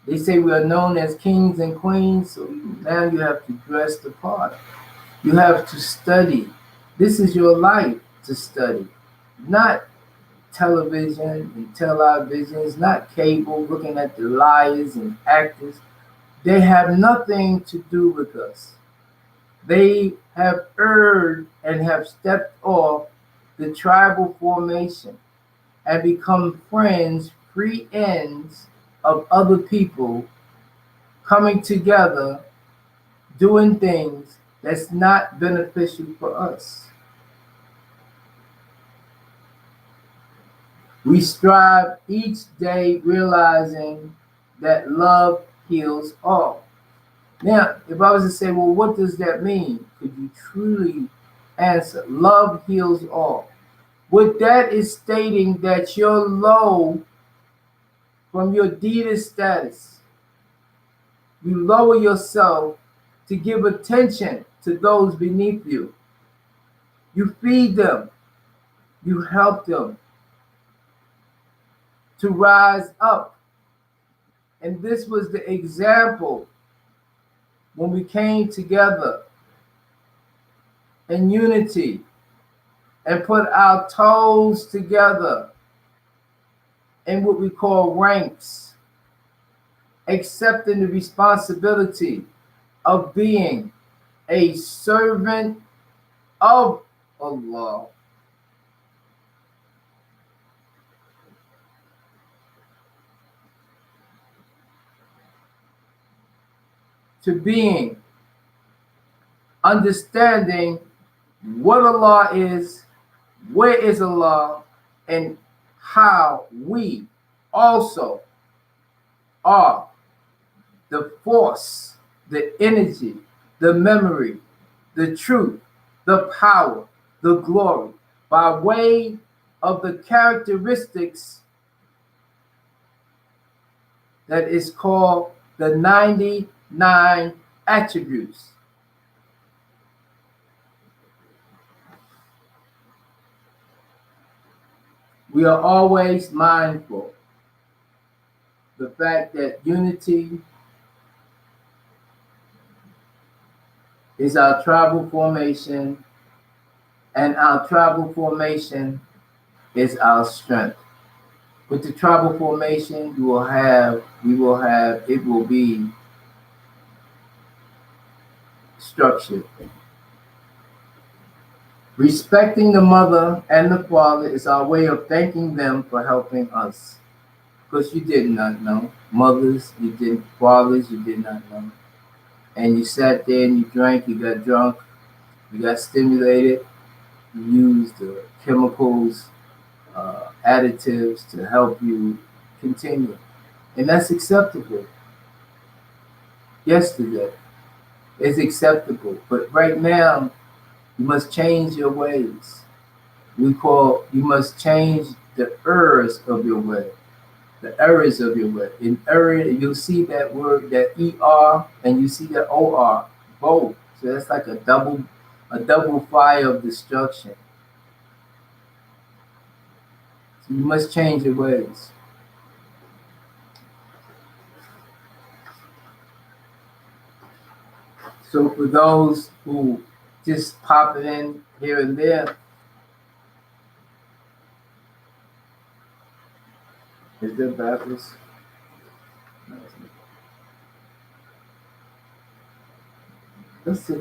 They say we are known as kings and queens, so now you have to dress the part. You have to study. This is your life to study, not television and televisions, not cable, looking at the liars and actors. They have nothing to do with us. They have erred and have stepped off the tribal formation and become friends, free ends of other people coming together, doing things that's not beneficial for us. We strive each day realizing that love heals all. Now, if I was to say, well, what does that mean? Could you truly answer? Love heals all. What that is stating that you're low from your deity status. You lower yourself to give attention to those beneath you. You feed them. You help them to rise up. And this was the example when we came together in unity and put our toes together in what we call ranks, accepting the responsibility of being a servant of Allah. To being understanding what Allah is, where is Allah, and how we also are the force, the energy, the memory, the truth, the power, the glory, by way of the characteristics that is called the 99 attributes. We are always mindful the fact that unity is our tribal formation, and our tribal formation is our strength. With the tribal formation, it will be structured. Respecting the mother and the father is our way of thanking them for helping us. Because you did not know. Mothers, you didn't. Fathers, you did not know. And you sat there and you drank, you got drunk, you got stimulated, you used chemicals, additives to help you continue. And that's acceptable. Yesterday, it's acceptable. But right now, you must change your ways. You must change the errors of your way. The errors of your way. In error, you'll see that word, that ER, and you see that OR, both. So that's like a double fire of destruction. So you must change your ways. So for those who just pop it in here and there, is that backwards? Let's see.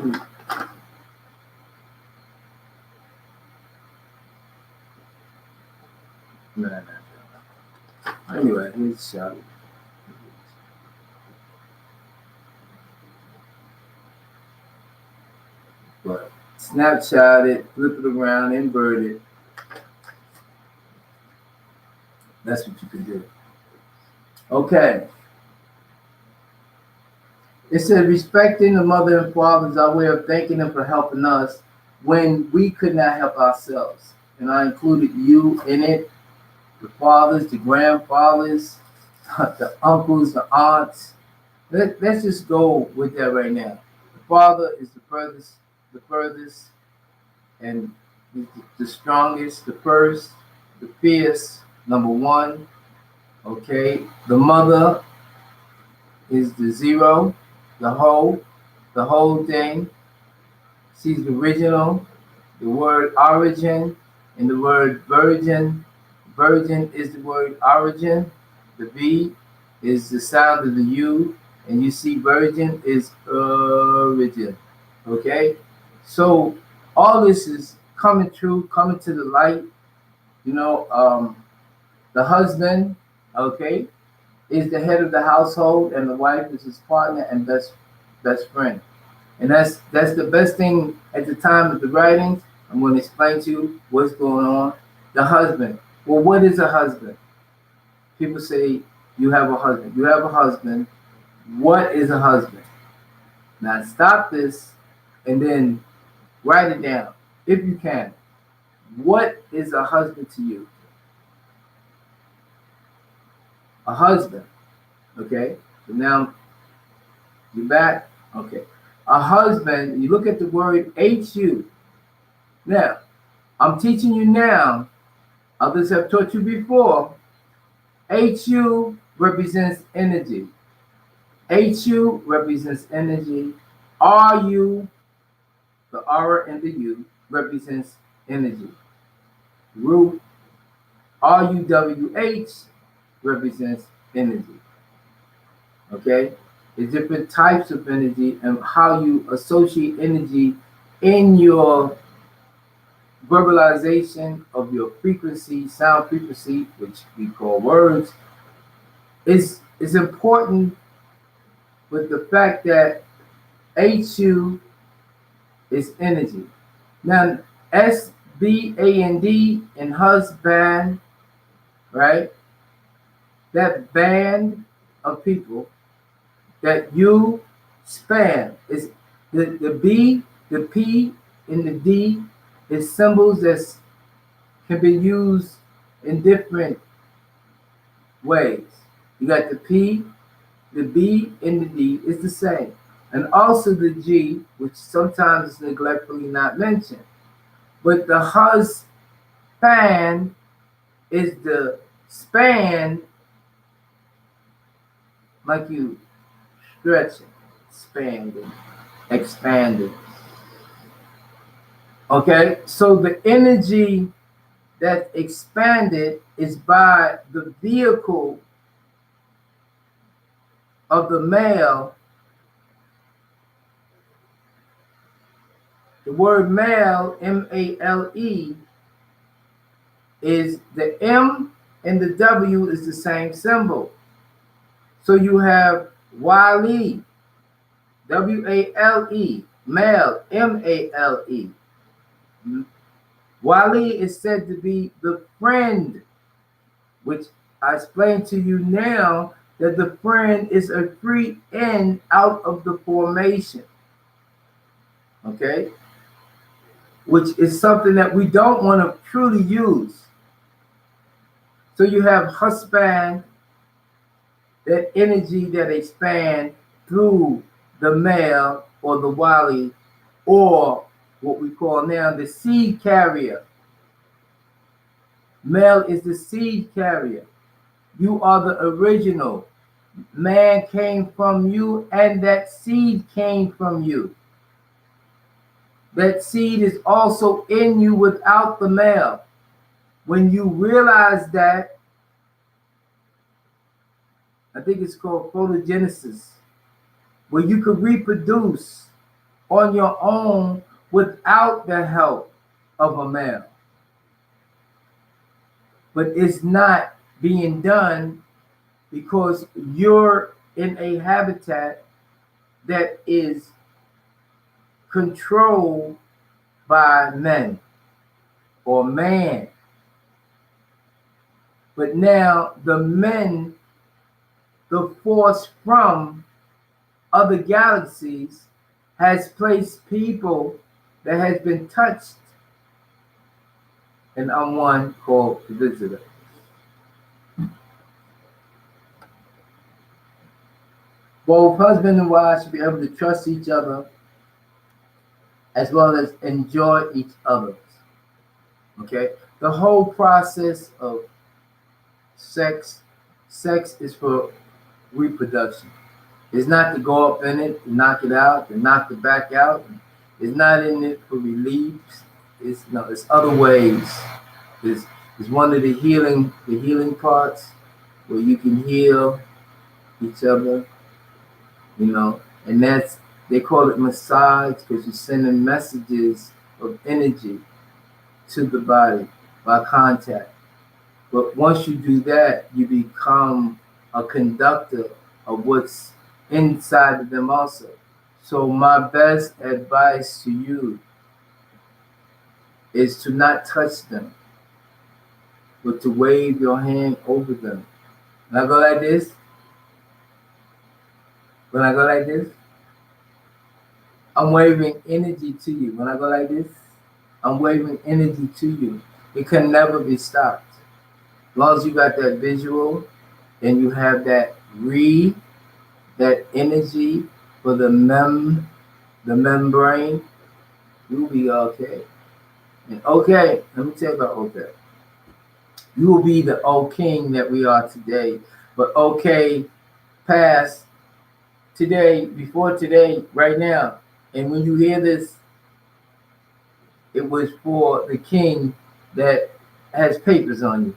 No. Anyway, here's a shot. But snapshot it, flip it around, invert it. That's what you can do. Okay. It said, respecting the mother and father is our way of thanking them for helping us when we could not help ourselves. And I included you in it, the fathers, the grandfathers, the uncles, the aunts. Let's just go with that right now. The father is the furthest, and the strongest, the first, the fierce, number one. Okay. The mother is the zero, the whole thing. She's the original, the word origin, and the word virgin. Virgin is the word origin. The V is the sound of the U, and you see virgin is origin. Okay? So all this is coming true, coming to the light. You know, the husband, okay, is the head of the household, and the wife is his partner and best friend. And that's the best thing at the time of the writings. I'm going to explain to you what's going on. The husband. Well, what is a husband? People say you have a husband. You have a husband. What is a husband? Now stop this and then write it down if you can. What is a husband to you? A husband. Okay. So now you're back. Okay. A husband, you look at the word HU. Now, I'm teaching you now. Others have taught you before. HU represents energy. HU represents energy. RU, the R and the U, represents energy. RUWH represents energy. Okay? The different types of energy and how you associate energy in your verbalization of your frequency, sound frequency, which we call words, is important with the fact that HU is energy. Now, SBAND in husband, right? That band of people that you span. Is the B, the P, and the D is symbols that can be used in different ways. You got the P, the B, and the D is the same. And also the G, which sometimes is neglectfully not mentioned. But the husband is the span, like you stretching, expanding, expanding. Okay, so the energy that's expanded is by the vehicle of the male. The word male, M-A-L-E, is the M and the W is the same symbol. So you have Wale, W-A-L-E, male, M-A-L-E. Wale is said to be the friend, which I explained to you now that the friend is a free end out of the formation. Okay? Which is something that we don't want to truly use. So you have husband, that energy that expands through the male or the wali, or what we call now the seed carrier. Male is the seed carrier. You are the original. Man came from you, and that seed came from you. That seed is also in you without the male. When you realize that, I think it's called photogenesis, where you could reproduce on your own without the help of a male. But it's not being done because you're in a habitat that is controlled by men or man. But now the men, the force from other galaxies, has placed people that has been touched, and I'm one called the visitor. Both husband and wife should be able to trust each other as well as enjoy each other. Okay? The whole process of sex is for reproduction. It's not to go up in it, and knock it out, and knock it back out. It's not in it for relief. It's other ways. It's one of the healing parts where you can heal each other, and that's, they call it massage because you're sending messages of energy to the body by contact. But once you do that, you become a conductor of what's inside of them also. So my best advice to you is to not touch them, but to wave your hand over them. When I go like this, I'm waving energy to you. When I go like this, I'm waving energy to you. It can never be stopped. As long as you got that visual and you have that energy for the membrane, you'll be okay. And okay, let me tell you about okay. You will be the old king that we are today. But okay, past today, before today, right now. And when you hear this, it was for the king that has papers on you,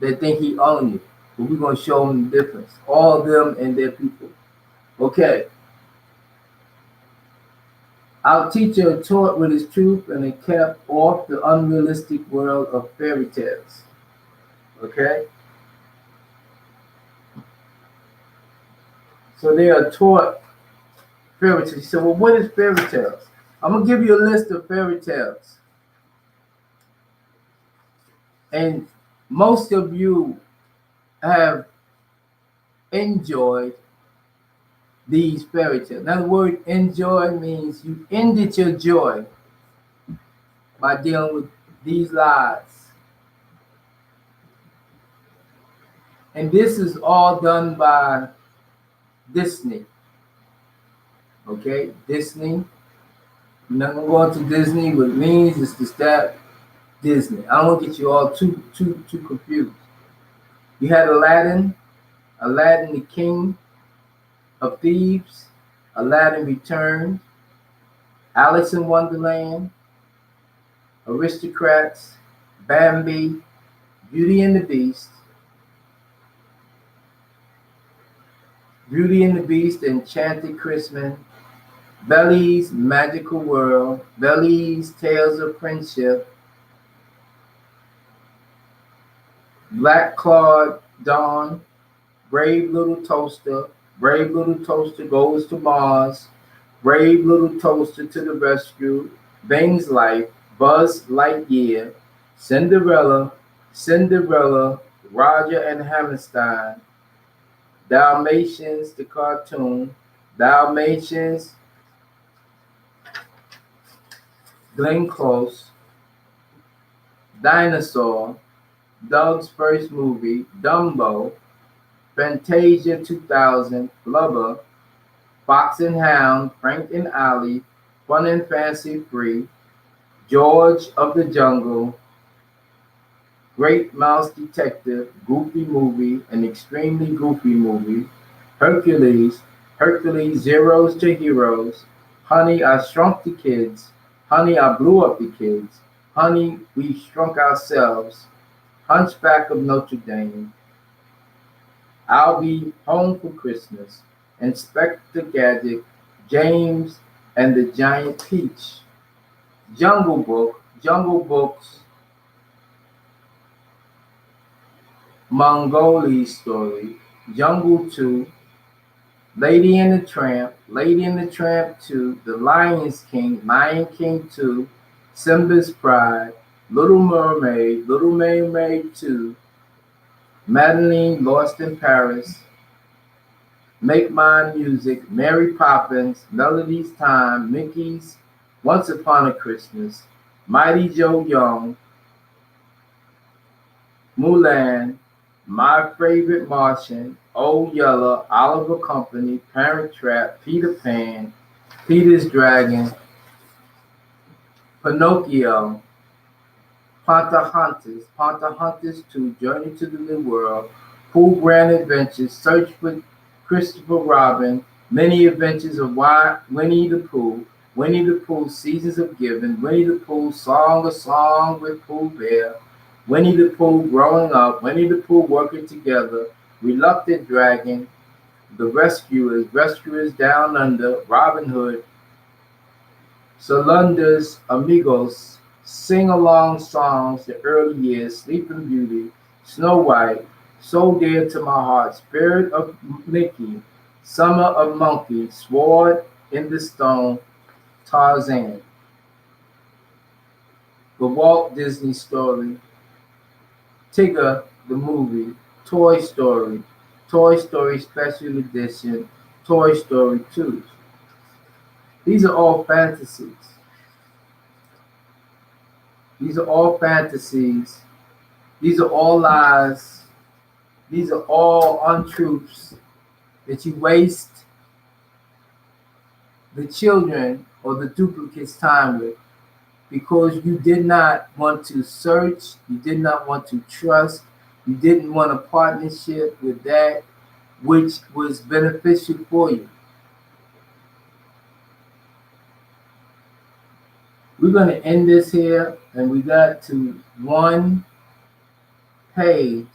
that think he owns you. But we're going to show them the difference. All of them and their people. Okay. Our teacher taught with his truth, and it kept off the unrealistic world of fairy tales. Okay? So they are taught fairy tales. So, well, what is fairy tales? I'm going to give you a list of fairy tales. And most of you have enjoyed these fairy tales. Now, the word enjoy means you ended your joy by dealing with these lies. And this is all done by Disney. Okay, Disney. You're not gonna go into Disney. What it means is to start Disney. I don't want to get you all too confused. You had Aladdin, Aladdin the King of Thieves, Aladdin Returned, Alice in Wonderland, Aristocrats, Bambi, Beauty and the Beast, Beauty and the Beast, Enchanted Christmas, Belly's Magical World, Belly's Tales of Friendship, Black Clawed Dawn, Brave Little Toaster, Brave Little Toaster Goes to Mars, Brave Little Toaster to the Rescue, Bang's Life, Buzz Lightyear, Cinderella, Cinderella, Roger and Hammerstein, Dalmatians the cartoon, Dalmatians, Glenn Close, Dinosaur, Doug's First Movie, Dumbo, Fantasia 2000, Flubber, Fox and Hound, Frank and Ali, Fun and Fancy Free, George of the Jungle, Great Mouse Detective, Goofy Movie, an extremely goofy movie, Hercules, Hercules Zeros to Heroes, Honey, I Shrunk the Kids, Honey, I Blew Up the Kids, Honey, We Shrunk Ourselves, Hunchback of Notre Dame, I'll Be Home for Christmas, Inspector Gadget, James and the Giant Peach, Jungle Book, Jungle Books, Mongoli's Story, Jungle 2, Lady and the Tramp, Lady and the Tramp 2, The Lion King 2, Simba's Pride, Little Mermaid, Little Mermaid 2, Madeline Lost in Paris, Make Mine Music, Mary Poppins, Melody's Time, Mickey's Once Upon a Christmas, Mighty Joe Young, Mulan, My Favorite Martian, Old Yeller, Oliver Company, Parent Trap, Peter Pan, Peter's Dragon, Pinocchio, Pocahontas, Pocahontas 2, Journey to the New World, Pooh Grand Adventures, Search for Christopher Robin, Many Adventures of Winnie the Pooh, Winnie the Pooh, Seasons of Giving, Winnie the Pooh, Song a Song with Pooh Bear, Winnie the Pooh Growing Up, Winnie the Pooh Working Together, Reluctant Dragon, The Rescuers, Rescuers Down Under, Robin Hood, Solunda's Amigos, Sing Along Songs, The Early Years, Sleeping Beauty, Snow White, So Dear to My Heart, Spirit of Mickey, Summer of Monkey, Sword in the Stone, Tarzan. The Walt Disney Story, Tigger the Movie, Toy Story Special Edition, Toy Story 2. These are all fantasies. These are all fantasies. These are all lies. These are all untruths that you waste the children or the duplicates' time with because you did not want to search, you did not want to trust, you didn't want a partnership with that which was beneficial for you. We're going to end this here, and we got to one page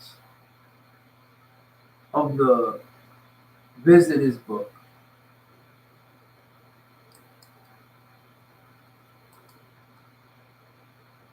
of the visitor's book.